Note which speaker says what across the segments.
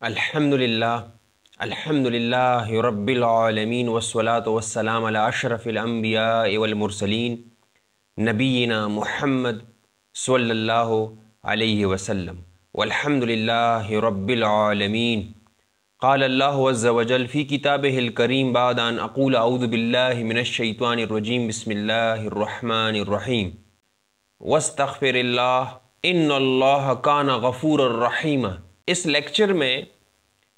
Speaker 1: अल्हम्दुलिल्लाहि रब्बिल आलमीन वस्सलातु वस्सलाम अला अशरफिल अंबिया'i वल मुरसलीन नबीना मुहम्मद सल्लल्लाहु अलैहि वसल्लम वल्हम्दुलिल्लाहि रब्बिल आलमीन। क़ाल अल्लाहु अज़्ज़ व जल फ़ी किताबिहिल करीम बाद अन अक़ूल अऊज़ु बिल्लाहि मिनश शैतानिर रजीम बिस्मिल्लाहिर रहमानिर रहीम वस्तग़फ़िरिल्लाह इन्नल्लाह कान गफ़ूरर रहीम। इस लेक्चर में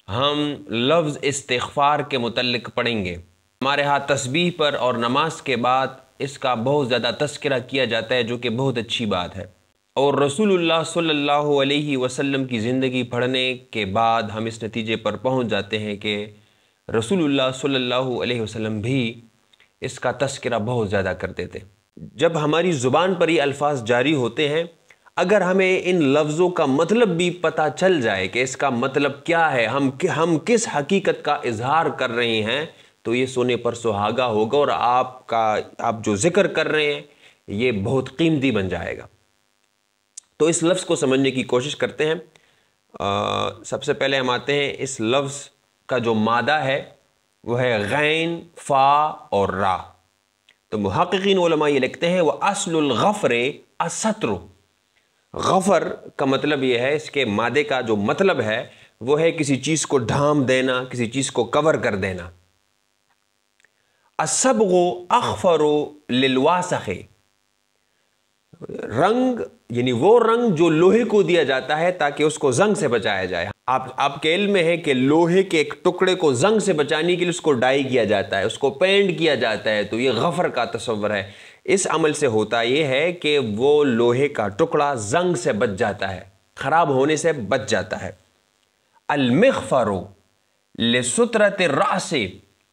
Speaker 1: हम लफ्ज़ इस्तिग़फ़ार के मुतल्लिक़ पढ़ेंगे। हमारे यहाँ तस्बीह पर और नमाज के बाद इसका बहुत ज़्यादा तज़किरा किया जाता है, जो कि बहुत अच्छी बात है। और रसूलुल्लाह सल्लल्लाहु अलैहि वसल्लम की ज़िंदगी पढ़ने के बाद हम इस नतीजे पर पहुँच जाते हैं कि रसूलुल्लाह सल्लल्लाहु अलैहि वसल्लम भी इसका तज़किरा बहुत ज़्यादा करते थे। जब हमारी ज़ुबान पर ये अल्फाज जारी होते हैं, अगर हमें इन लफ्ज़ों का मतलब भी पता चल जाए कि इसका मतलब क्या है, हम किस हकीकत का इजहार कर रहे हैं, तो ये सोने पर सुहागा होगा और आप जो ज़िक्र कर रहे हैं ये बहुत कीमती बन जाएगा। तो इस लफ्ज़ को समझने की कोशिश करते हैं। सबसे पहले हम आते हैं, इस लफ्ज़ का जो मादा है वो है गैन, फ़ा और रा। तो मुहक्किकीन उलमा ये लिखते हैं वह अस्लुल गफ़्र अस्सत्र। गफ़र का मतलब ये है, इसके मादे का जो मतलब है वो है किसी चीज़ को ढांप देना, किसी चीज़ को कवर कर देना। अस्सब्ग़ु अग़फ़रु लिलवासख़, रंग यानी वो रंग जो लोहे को दिया जाता है ताकि उसको जंग से बचाया जाए। आपके इल्म में है कि लोहे के एक टुकड़े को जंग से बचाने के लिए उसको डाई किया जाता है, उसको पेंट किया जाता है। तो ये गफ़र का तस्वर है। इस अमल से होता ये है कि वो लोहे का टुकड़ा जंग से बच जाता है, ख़राब होने से बच जाता है। अल-मिग़फ़रु लिसुत्रति रास,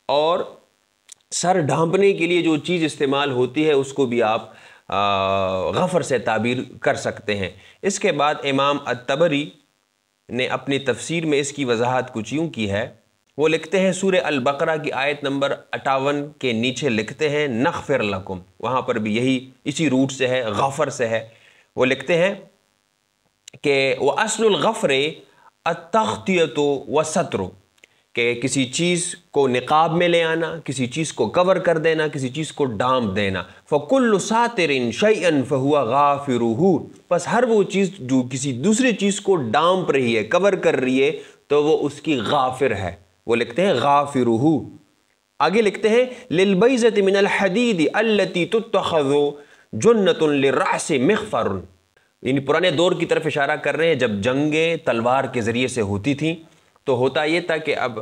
Speaker 1: और सर ढांपने के लिए जो चीज़ इस्तेमाल होती है उसको भी आप गफ़र से ताबीर कर सकते हैं। इसके बाद इमाम अत-तबरी ने अपनी तफसीर में इसकी वजाहत कुछ यूँ की है। वो लिखते हैं सूरह अल-बक़रा की आयत नंबर 58 के नीचे लिखते हैं नग़फ़िर लकुम, वहाँ पर भी यही इसी रूट से है, गफ़र से है। वो लिखते हैं कि वह अस्लुल गफ़्र अत-तग़तियतु व सत्रू, कि किसी चीज़ को निकाब में ले आना, किसी चीज़ को कवर कर देना, किसी चीज़ को ढांप देना। फ़कुल्लु सातिरिन शैअन फ़हुवा गाफ़िरुहु, बस हर वो चीज़ जो किसी दूसरी चीज़ को ढांप रही है, कवर कर रही है, तो वो उसकी गाफ़िर है। वो लिखते हैं गाफ़िरुहु। आगे लिखते हैं लिलबैज़ति मिनल हदीद अल्लती तुत्तख़ज़ु जुन्नतुन लिर्रासी मिग़फ़रुन, यानी पुराने दौर की तरफ इशारा कर रहे हैं। जब जंगें तलवार के ज़रिए से होती थी तो होता ये था कि अब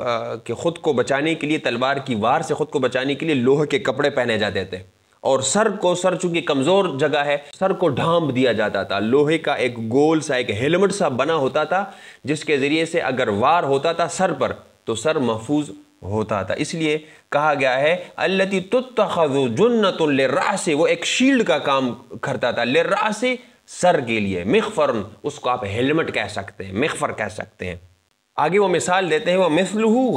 Speaker 1: कि ख़ुद को बचाने के लिए, तलवार की वार से ख़ुद को बचाने के लिए लोहे के कपड़े पहने जाते थे, और सर चूँकि कमज़ोर जगह है, सर को ढांप दिया जाता था। लोहे का एक गोल सा एक हेलमेट सा बना होता था, जिसके ज़रिए से अगर वार होता था सर पर तो सर महफूज होता था। इसलिए कहा गया है अल्लती तुत्तख़ज़ु जुन्नतुन लिर्रासी, वो एक शील्ड का काम करता था, लिर्रासी सर के लिए, मिग़फ़रुन उसको आप हेलमेट कह सकते हैं, मिग़फ़र कह सकते हैं। आगे वो मिसाल देते हैं, वह मिस्लुहु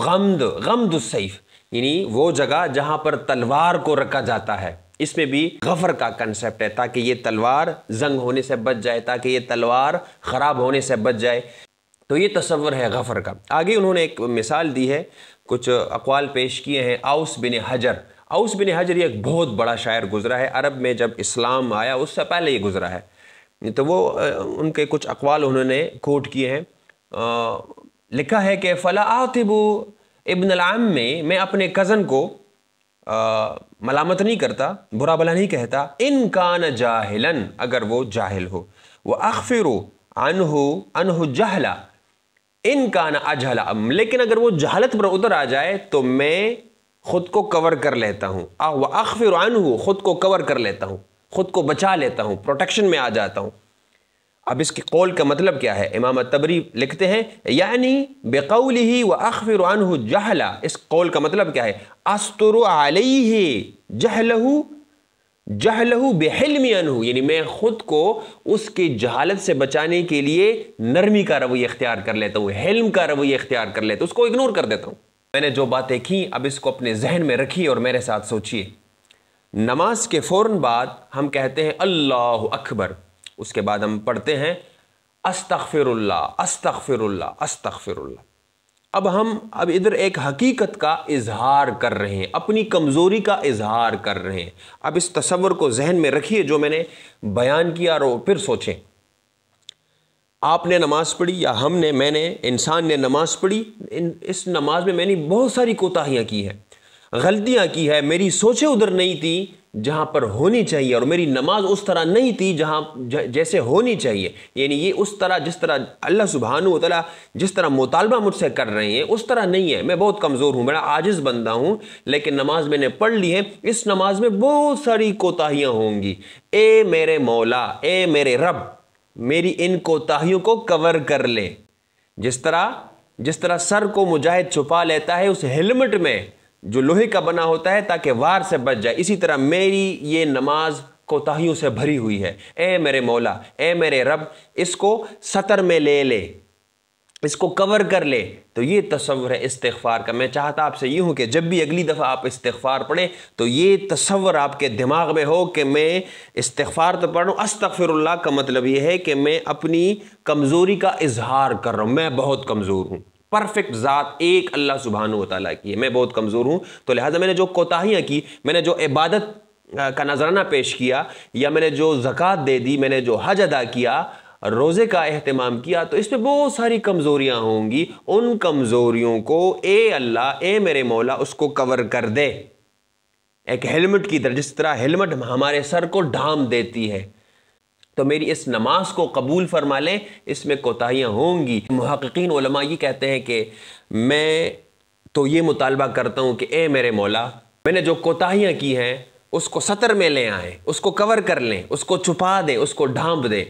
Speaker 1: गम्दुस्सैफ़, यानी वो जगह जहाँ पर तलवार को रखा जाता है, इसमें भी गफ़र का कंसेप्ट है, ताकि ये तलवार जंग होने से बच जाए, ताकि ये तलवार ख़राब होने से बच जाए। तो ये तसव्वुर है गफ़र का। आगे उन्होंने एक मिसाल दी है, कुछ अक़वाल पेश किए हैं। औस बिन हजर, औस बिन हजर ये एक बहुत बड़ा शायर गुज़रा है, अरब में जब इस्लाम आया उससे पहले ये गुज़रा है। तो वो उनके कुछ अक़वाल उन्होंने कोट किए हैं। लिखा है कि फ़ला आतिबु इब्न अल-अम में, मैं अपने कज़न को मलामत नहीं करता, बुरा भला नहीं कहता, इन कान जाहिलन, अगर वो जाहिल हो, व अग़फ़िरु अन्हु जहला इन कान अजहला, लेकिन अगर वो जहालत पर उतर आ जाए तो मैं ख़ुद को कवर कर लेता हूँ। व अग़फ़िरु अन्हु, ख़ुद को कवर कर लेता हूँ, ख़ुद को बचा लेता हूँ, प्रोटेक्शन में आ जाता हूँ। अब इसके कौल का मतलब क्या है? इमाम अत-तबरी लिखते हैं यानी बिक़ौलिही व अग़फ़िरु अन्हु जहला, इस कौल का मतलब क्या है? अस्तुरु अलैहि जहलहु बिहिल्मी अन्हु, यानी मैं ख़ुद को उसकी जहालत से बचाने के लिए नरमी का रवैया इख्तियार कर लेता हूँ, हिल्म का रवैया इख्तियार कर लेता हूँ, उसको इग्नोर कर देता हूँ। मैंने जो बातें की अब इसको अपने जहन में रखिए और मेरे साथ सोचिए। नमाज के फ़ौरन बाद हम कहते हैं अल्लाहु अकबर, उसके बाद हम पढ़ते हैं अस्तग़फ़िरुल्लाह अस्तग़फ़िरुल्लाह अस्तग़फ़िरुल्लाह। اب ادھر ایک حقیقت کا اظہار کر رہے ہیں، اپنی کمزوری کا اظہار کر رہے ہیں۔ اب اس تصور کو ذہن میں رکھیے جو میں نے بیان کیا، اور پھر سوچیں۔ آپ نے نماز پڑھی یا میں نے انسان نے نماز پڑھی، اس نماز میں نے بہت ساری کوتاہیاں کی ہیں، غلطیاں کی ہے، میری سوچیں ادھر نہیں تھی جہاں پر ہونی چاہیے، اور میری نماز اس طرح نہیں تھی جیسے ہونی چاہیے، یعنی یہ اس طرح جس طرح اللہ سبحانہ و تعالیٰ جس طرح مطالبہ مجھ سے کر رہے ہیں اس طرح نہیں ہے۔ میں بہت کمزور ہوں، بڑا عاجز بندہ ہوں، لیکن نماز میں نے پڑھ لی ہے، اس نماز میں بہت ساری کوتاہیاں ہوں گی۔ اے میرے مولا، اے میرے رب، میری ان کوتاہیوں کو کور کر لے۔ جس طرح سر کو مجاہد چھپا لیتا ہے اس ہیلمٹ میں جو لوہے کا بنا ہوتا ہے تاکہ وار سے بچ جائے، اسی طرح میری یہ نماز کوتاہیوں سے بھری ہوئی ہے۔ اے میرے مولا، اے میرے رب، اس کو سطر میں لے لے، اس کو کور کر لے۔ تو یہ تصور ہے استغفار کا۔ میں چاہتا آپ سے یہ ہوں کہ جب بھی اگلی دفعہ آپ استغفار پڑھیں تو یہ تصور آپ کے دماغ میں ہو کہ میں استغفار تو پڑھ رہا ہوں، استغفر اللہ کا مطلب یہ ہے کہ میں اپنی کمزوری کا اظہار کر رہا ہوں، میں بہت کمزور ہوں۔ پرفیکٹ ذات ایک اللہ سبحانہ و تعالیٰ کی ہے، میں بہت کمزور ہوں، تو لہٰذا میں نے جو کوتاہیاں کی، میں نے جو عبادت کا نذرانہ پیش کیا، یا میں نے جو زکوٰۃ دے دی، میں نے جو حج ادا کیا، روزے کا اہتمام کیا، تو اس میں بہت ساری کمزوریاں ہوں گی۔ ان کمزوریوں کو اے اللہ، اے میرے مولا، اس کو کور کر دے، ایک ہیلمٹ کی طرح، جس طرح ہیلمٹ ہمارے سر کو ڈھانپ دیتی ہے۔ تو میری اس نماز کو قبول فرما لیں، اس میں کوتاہیاں ہوں گی۔ محققین علماء یہ کہتے ہیں کہ میں تو یہ مطالبہ کرتا ہوں کہ اے میرے مولا، میں نے جو کوتاہیاں کی ہیں اس کو سطر میں لے آئیں، اس کو کور کر لیں، اس کو چھپا دیں، اس کو ڈھانپ دیں۔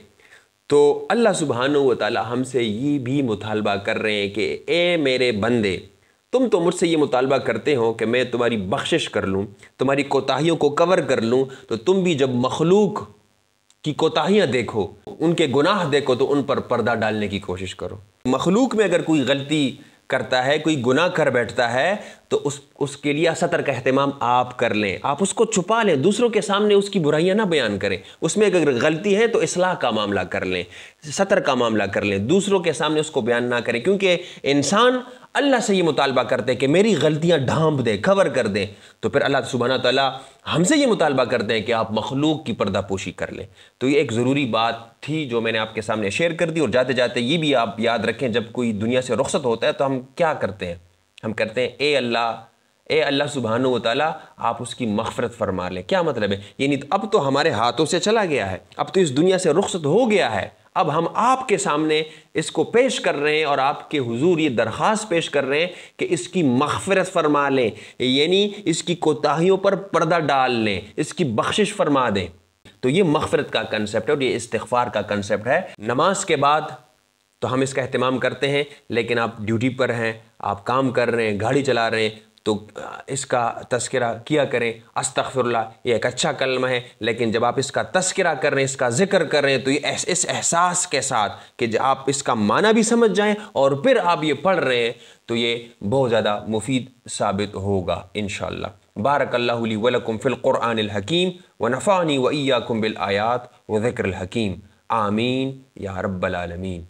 Speaker 1: تو اللہ سبحانہ و تعالی ہم سے یہ بھی مطالبہ کر رہے ہیں کہ اے میرے بندے، تم تو مجھ سے یہ مطالبہ کرتے ہو کہ میں تمہاری بخشش کر لوں، تمہاری کوتاہیوں کو کور کر لوں، تو تم بھی جب مخلوق کی کوتاہیاں دیکھو، ان کے گناہ دیکھو، تو ان پر پردہ ڈالنے کی کوشش کرو۔ مخلوق میں اگر کوئی غلطی کرتا ہے، کوئی گناہ کر بیٹھتا ہے، تو اس کے لیے سطر کا اہتمام آپ کر لیں، آپ اس کو چھپا لیں، دوسروں کے سامنے اس کی برائیاں نہ بیان کریں۔ اس میں اگر غلطی ہے تو اصلاح کا معاملہ کر لیں، سطر کا معاملہ کر لیں، دوسروں کے سامنے اس کو بیان نہ کریں، کیونکہ انسان اللہ سے یہ مطالبہ کرتے ہیں کہ میری غلطیاں ڈھانپ دے، کور کر دیں، تو پھر اللہ سبحانہ تعالیٰ ہم سے یہ مطالبہ کرتے ہیں کہ آپ مخلوق کی پردہ پوشی کر لیں۔ تو یہ ایک ضروری بات تھی جو میں نے آپ کے سامنے شیئر کر دی، اور جاتے جاتے یہ بھی آپ یاد رکھیں، جب کوئی دنیا سے رخصت ہوتا ہے تو ہم کیا کرتے ہیں؟ ہم کہتے ہیں اے اللہ سبحانہ و تعالیٰ، آپ اس کی مغفرت فرما لیں۔ کیا مطلب ہے؟ یعنی اب تو ہمارے ہاتھوں سے چلا گیا ہے، اب تو اس دنیا سے رخصت ہو گیا ہے، اب ہم آپ کے سامنے اس کو پیش کر رہے ہیں، اور آپ کے حضور یہ درخواست پیش کر رہے ہیں کہ اس کی مغفرت فرما لیں، یعنی اس کی کوتاہیوں پر پردہ ڈال لیں، اس کی بخشش فرما دیں۔ تو یہ مغفرت کا کنسپٹ ہے، اور یہ استغفار کا کنسپٹ ہے۔ نماز کے بعد تو ہم اس کا اہتمام کرتے ہیں، لیکن آپ ڈیوٹی پر ہیں، آپ کام کر رہے ہیں، گاڑی چلا رہے ہیں، تو اس کا تذکرہ کیا کریں۔ استغفر اللہ یہ ایک اچھا کلمہ ہے، لیکن جب آپ اس کا تذکرہ کر رہے ہیں، اس کا ذکر کر رہے ہیں، تو یہ اس احساس کے ساتھ کہ آپ اس کا معنی بھی سمجھ جائیں اور پھر آپ یہ پڑھ رہے ہیں، تو یہ بہت زیادہ مفید ثابت ہوگا انشاءاللہ۔ بارک اللہ لی ولکم فی القرآن الحکیم ونفعنی وإیاکم بالآیات وذکر الحکیم، آمین یا رب العالمین۔